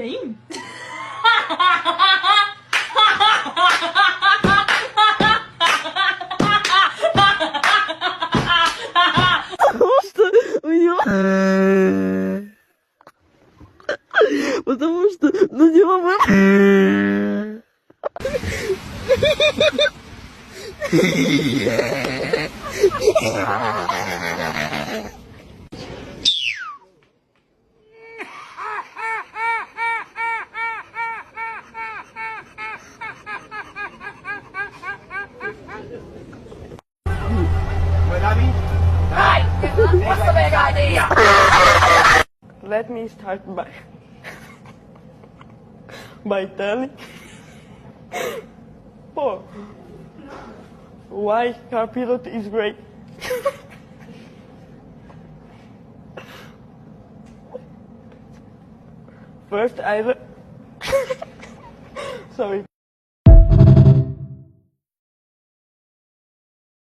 Same. Потому что на него What's the big idea? Let me start by telling why car pilot is great. First, sorry.